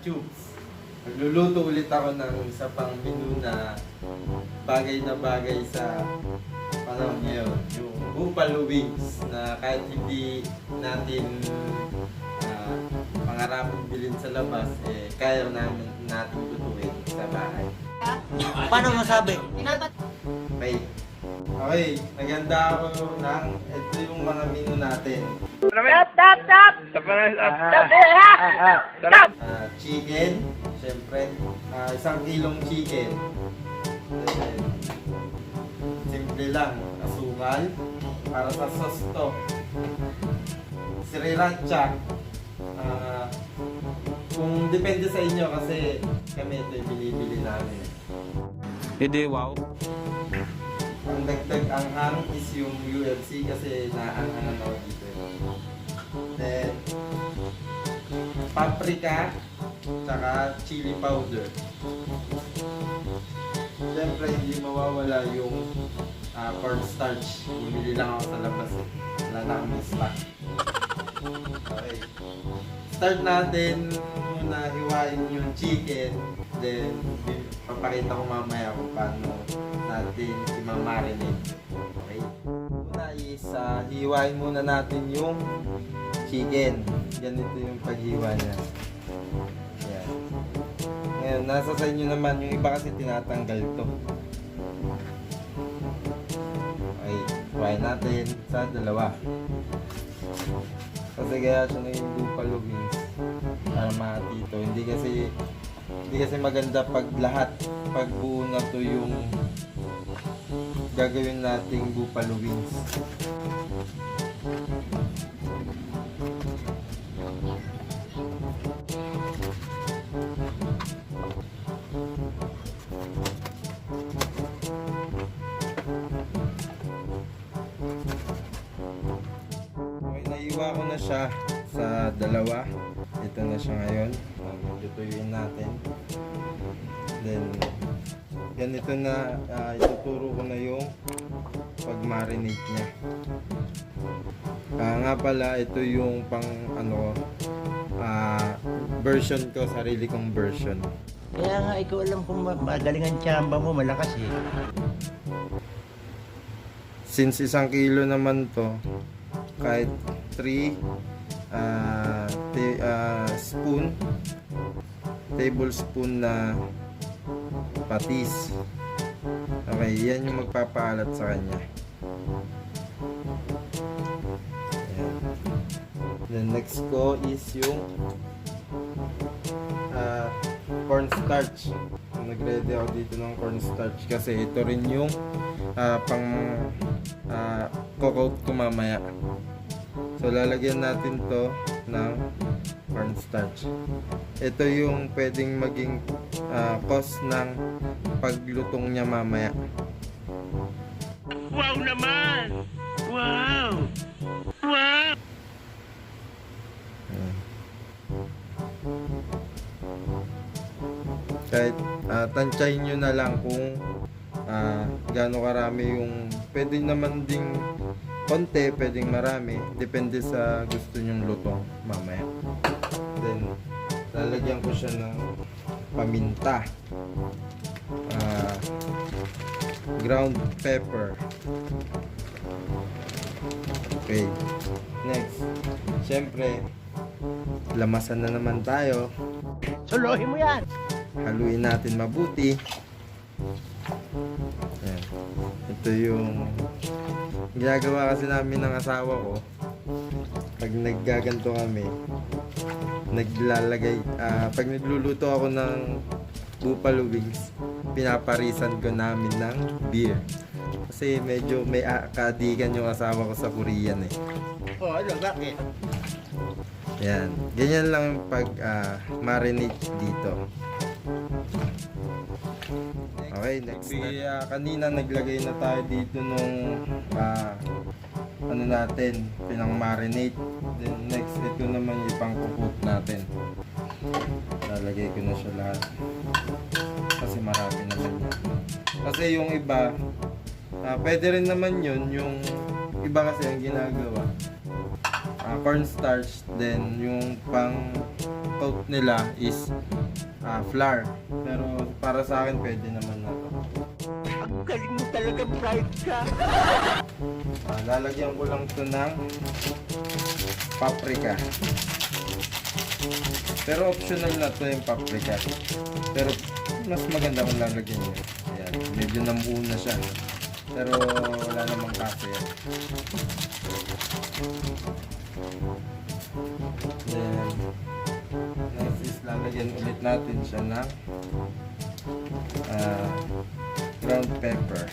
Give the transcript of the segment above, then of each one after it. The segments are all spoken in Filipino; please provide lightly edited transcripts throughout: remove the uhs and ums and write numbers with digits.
Tubes. Magluluto ulit ako ng isa pang menu na bagay sa panahon ngayon. Yung buffalo wings na kahit hindi natin pangarapin bilhin sa labas, kaya natin lutuin sa bahay. Paano masabi? Okay, naganda ako ng ito yung mga menu natin. Chicken, syempre. 1 kilong chicken. Then, simple lang, asukal. Para sa sauce to. Sriracha. Kung depende sa inyo kasi kami ito yung binibili namin. Hindi, wow. Ang dagdag anghang is yung UFC kasi naanghang ako dito. Then, paprika, tsaka chili powder. Siyempre, hindi mawawala yung cornstarch. Bumili lang ako sa labas. Wala na kami stock. Okay. Start natin muna hiwain yung chicken. Then, papakita ko mamaya kung paano natin i-marinate. Okay. Una is, hiwain muna natin yung chicken. Ganito yung paghiwa niya. Ayan. Ngayon, nasa sa inyo naman. Yung iba kasi tinatanggal to. Okay. Hiwain natin sa dalawa. Kasi kaya siya na yung buffalo wings para matito. Hindi kasi maganda pag lahat, pag buo na to yung gagawin nating buffalo wings. Okay, naiwa ko na siya sa dalawa. Ito na siya ngayon. Tutuyuin natin. Then, ganito na, ituturo ko na yung pag-marinate niya. Nga pala, ito yung pang version ko, sarili kong version. Kaya nga, ikaw alam kung magaling ang tsamba mo, malakas eh. Since 1 kilo naman to, kahit 3 tablespoon na patis. Okay, yan yung magpapaalat sa kanya. Ayan. Then next ko is yung cornstarch. Nag-ready ako dito ng cornstarch kasi ito rin yung pang cocoat ko mamaya. So lalagyan natin to ng cornstarch. Ito yung pwedeng maging cause ng paglutong niya mamaya. Wow naman! Wow! Wow! Kahit tansyahin nyo na lang kung gaano karami yung pwede naman ding konti, pwedeng marami, depende sa gusto nyong lutong mamaya. Then lalagyan ko siya ng paminta, ground pepper. Okay, next, syempre lamasan na naman tayo. Suluhin mo yan! Haluin natin mabuti. Ayan. Ito yung ginagawa kasi namin ng asawa ko. Pag naggaganto kami, naglalagay, pag nagluluto ako ng buffalo wings, pinaparisan ko namin ng beer. Kasi medyo may kaadikan yung asawa ko sa Korean eh. Oh, ano, bakit? Yan. Ganyan lang pag marinate dito. Okay, next na. Kanina naglagay na tayo dito nung ano natin, pinang-marinate. Then next, ito naman yung pang-cook natin. Lalagay ko na siya lahat. Kasi marami naman yan. Kasi yung iba, pwede rin naman yun. Yung iba kasi ang ginagawa, cornstarch, then yung pang out nila is flour. Pero para sa akin, pwede naman na to. Ang galing mo talaga, bright ka. Lalagyan ko lang to ng paprika. Pero optional na to yung paprika. Pero mas maganda kung lalagyan nyo. Ayan, medyo namuo na siya. Pero wala namang kaso yan. Then, next is lalagyan ulit natin siya ng ground pepper.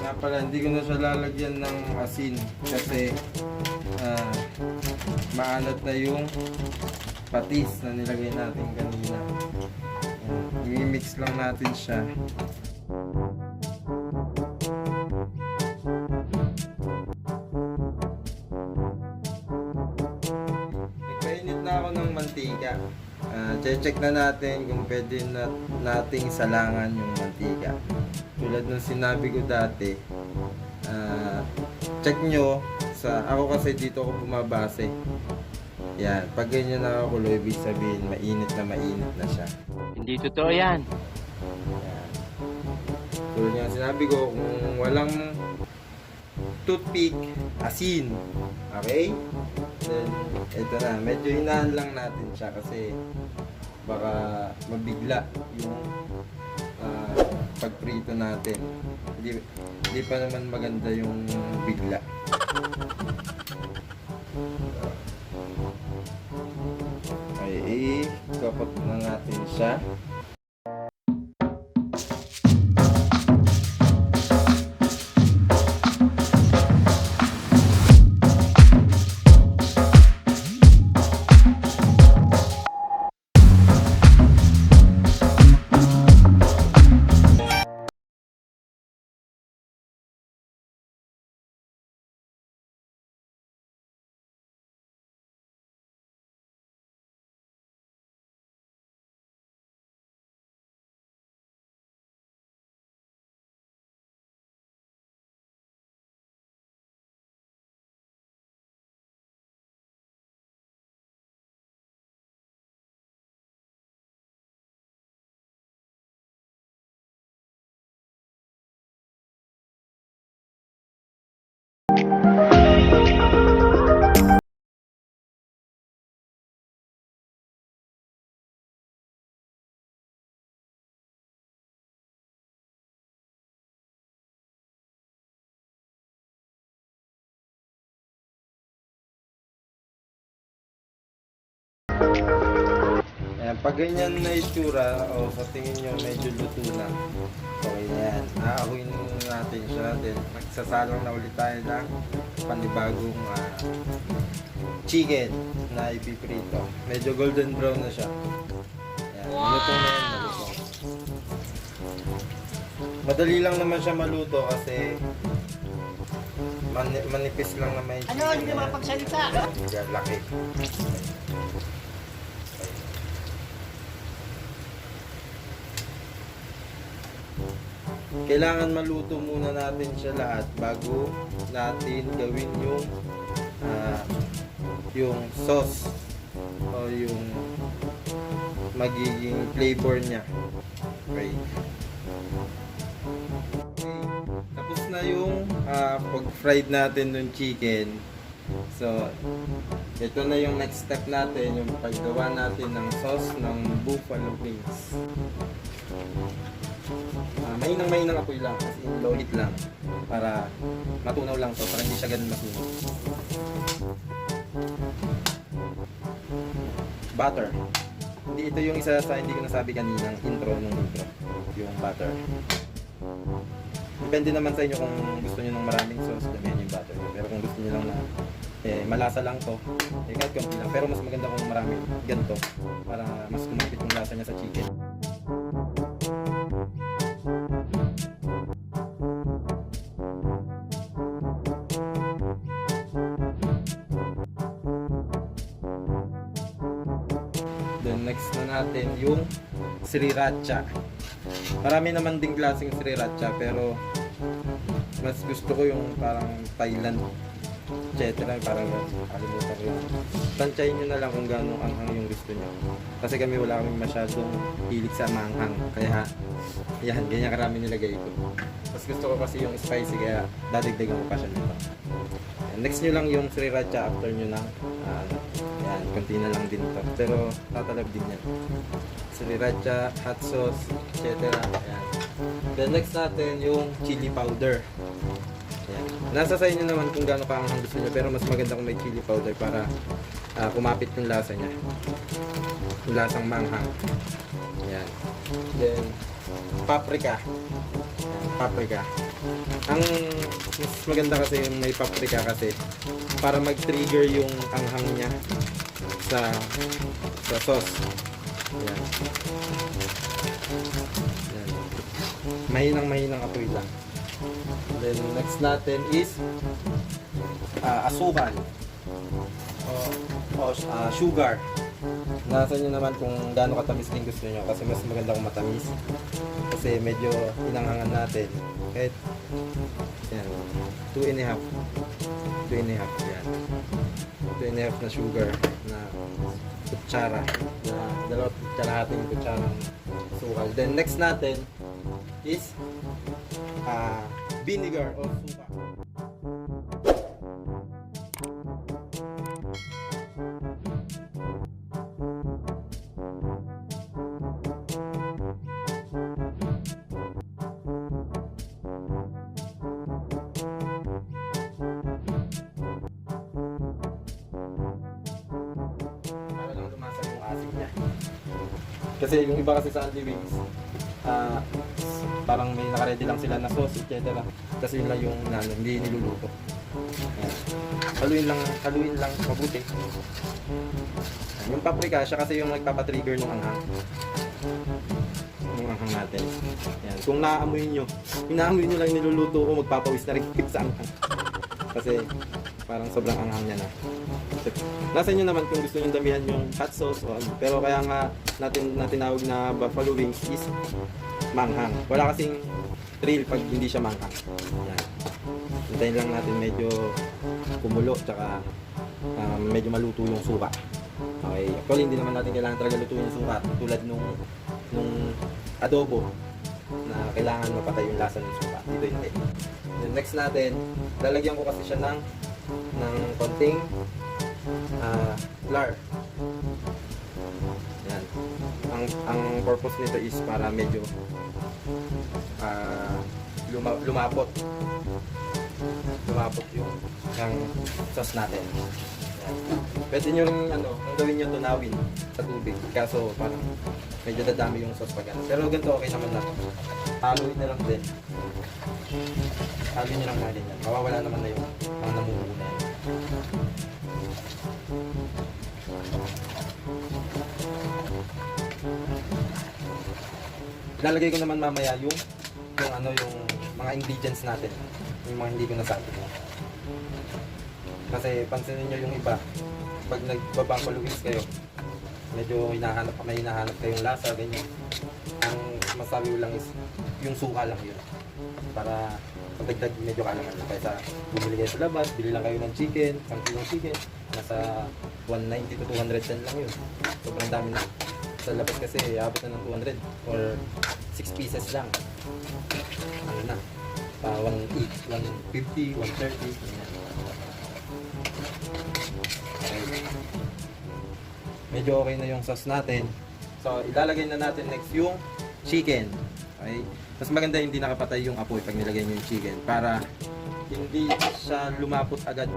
Nga pala, hindi ko na siya lalagyan ng asin kasi maalat na yung patis na nilagay natin kanina. I-mix lang natin siya. Nagpainit na ako ng mantika. Check na natin kung pwede nating salangan yung mantika. Tulad ng sinabi ko dati, check nyo ako kasi dito ako bumabase. Yan, pag ganyan nakakulo, ibig sabihin mainit na siya. Hindi totoo yan. Yan. Tulad nga sinabi ko, kung walang toothpick, asin. Okay? Then, ito na, medyo hinaan lang natin siya kasi baka mabigla yung pagprito natin. Hindi pa naman maganda yung bigla. Okay, ikakot na natin siya. Ayan, pag ganyan na itsura, sa tingin nyo medyo luto na. Okay na yan. Aahuin natin siya. Then, magsasalang na ulit tayo ng panibagong chicken na ipiprito. Medyo golden brown na siya. Ayan, malutong na yan, malutong. Madali lang naman siya maluto kasi manipis lang naman yung chicken. Ano? Hindi makapagsalita. Yan, laki. Kailangan maluto muna natin siya lahat bago natin gawin yung sauce o yung magiging flavor niya. Okay. Tapos na yung pag-fried natin ng chicken. So, ito na yung next step natin, yung paggawa natin ng sauce ng buffalo wings. Mainang apoy lang, kasi low heat lang para matunaw lang to, para hindi siya ganun masunog. Butter. Hindi, ito yung isa sa hindi ko nasabi kaninang intro yung butter. Depende naman sa inyo kung gusto niyo ng maraming sauce, damihan yung butter. Pero kung gusto niyo lang na malasa lang to, kahit konti lang. Pero mas maganda kung marami ganito para mas kumapit yung lasa niya sa chicken. Then next na natin yung sriracha. Marami naman ding klaseng sriracha pero mas gusto ko yung parang Thailand etc. Parang yun, kalimutan ko yun. Tansyahin nyo na lang kung gaano anghang yung gusto nyo. Kasi kami wala kami masyadong hilig sa manghang. Kaya, yan, ganyan karami nilagay ko. Tapos gusto ko kasi yung spicy, kaya dadagdagan ko pa siya nito. Yan, next nyo lang yung sriracha after nyo ng, yan, konti na lang din to. Pero tatalab din yan. Sriracha, hot sauce, etc. Yan. Then next natin yung chili powder. Yan. Nasa sa inyo naman kung gaano kaanghang gusto nyo, pero mas maganda kung may chili powder para kumapit yung lasa niya. Yung lasang manghang. Yan. Then paprika. Yan, paprika. Ang mas maganda kasi yung may paprika kasi para mag-trigger yung anghang niya sa sauce. Yan. Yan. Mahinang apoy lang. Then next natin is asukal o sugar. Nasa nyo naman kung gaano katamis din gusto nyo, kasi mas maganda kung matamis kasi medyo inanghangan natin. Kahit yan, 2.5 yan, 2.5 na sugar na kutsara, na dalawat kutsarahating kutsarang sukal. Then next natin is vinegar o suka. Para lang lumasan yung asin niya. Kasi yung iba kasi sa Andy Wings, parang may nakaready lang sila na sauce, etc. Kasi yun lang yung hindi niluluto. Ayan. Haluin lang mabuti. Ayan. Yung paprika, siya kasi yung nagpapatrigger ng anghang. Yung anghang natin. Ayan. Kung naamoy nyo, yung naamoy nyo lang yung niluluto ko, magpapawis na rin sa anghang. Kasi parang sobrang anghang niya na. Nasa inyo naman kung gusto nyo damihan yung hot sauce o ano. Pero kaya nga natin tinawag na buffalo wings is manghang. Wala kasing thrill pag hindi siya manghang. Yan. Hintayin lang natin medyo kumulo, tsaka medyo maluto yung suka. Okay. Actually, hindi naman natin kailangan talaga lutuin yung suka tulad nung adobo na kailangan mapatay yung lasa ng suka. Dito hindi. Then next natin, lalagyan ko kasi siya ng konting flour. Yan. Ang purpose nito is para medyo lumapot yung sauce natin. Yan. Pwede nyo rin ang gawin nyo tunawin sa tubig, kaso parang medyo dadami yung sauce pag ano. Pero ganito okay naman na. Haluin na lang din. Haluin nyo lang na din yan. Mawawala naman na yung mga namumuno na yan. Ilalagay ko naman mamaya yung mga ingredients natin, yung mga hindi ko nasabi. Kasi pansinin niyo yung iba, pag nagba-buffalo wings kayo, medyo may hinahanap kayong lasa, ganyan. Ang masabi ko lang is yung suka lang yun. Para pagdagdag medyo kalangan lang. Kaysa bumili kayo sa labas, bili lang kayo ng chicken, 1 kilong chicken, nasa 190 to 210 lang yun. Sobrang dami na. Sa labas kasi abot na ng 200 or 6 pieces lang. Ano na? 150, 130. Okay. Medyo okay na yung sauce natin. So, ilalagay na natin next yung chicken. Okay? Mas maganda hindi nakapatay yung apoy pag nilagay nyo yung chicken para hindi siya lumapot agad.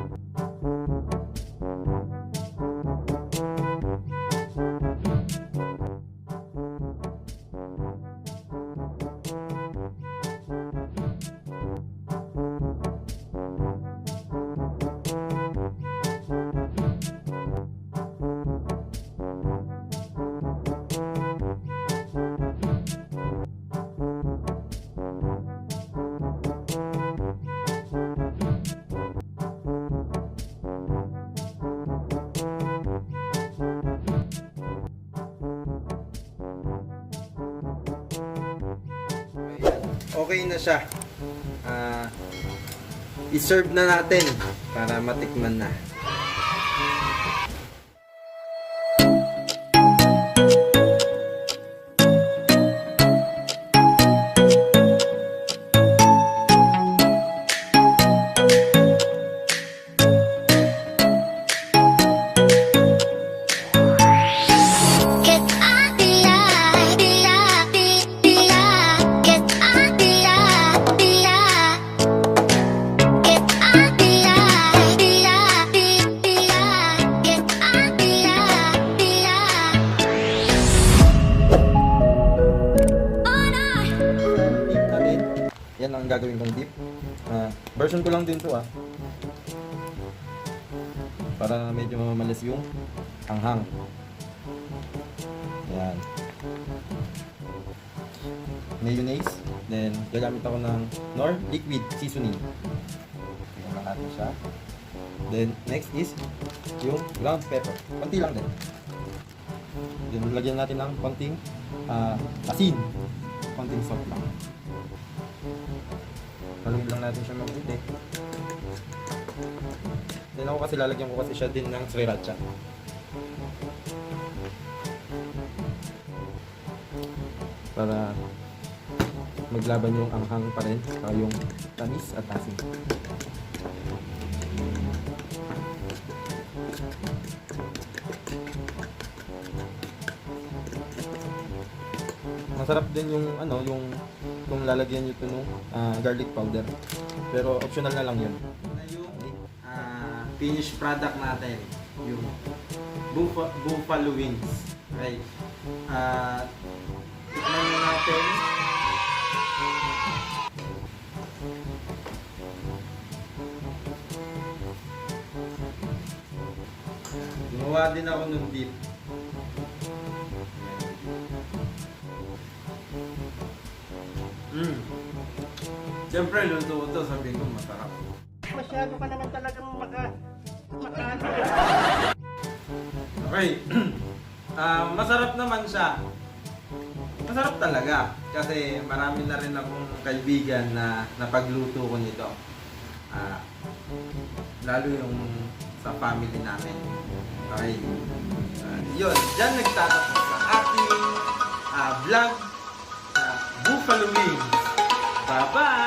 Okay na siya. i-serve na natin para matikman na. Dip natin. Yan ang gagawin kong dip. Version ko lang din to para medyo mamalis yung anghang. Yan. Mayonnaise. Then gagamit ako ng Knorr liquid seasoning. Tingnan lang natin siya. Then next is yung ground pepper. Konti lang din. Then lagyan natin ng konting asin. Konting salt lang. Haluin lang natin siya mabuti. Then ako kasi lalagyan ko kasi siya din ng sriracha. Para maglaban yung anghang pa rin, saka yung tamis at asin. Masarap din yung yung kung lalagyan niyo ito ng garlic powder. Pero optional na lang 'yun. Yung finished product natin, yung buffalo wings. Okay. Tikman na natin. Gumawa din ako ng beef. Siyempre, luto ko ito. Sabi ko, masarap. Masyado ka naman talagang makaano. Okay. Masarap naman siya. Masarap talaga. Kasi marami na rin akong kaibigan na napagluto ko nito. Lalo yung sa family namin. Okay. Yun. Diyan nagtatapos ang ating vlog. Buffalo wings. Bye-bye!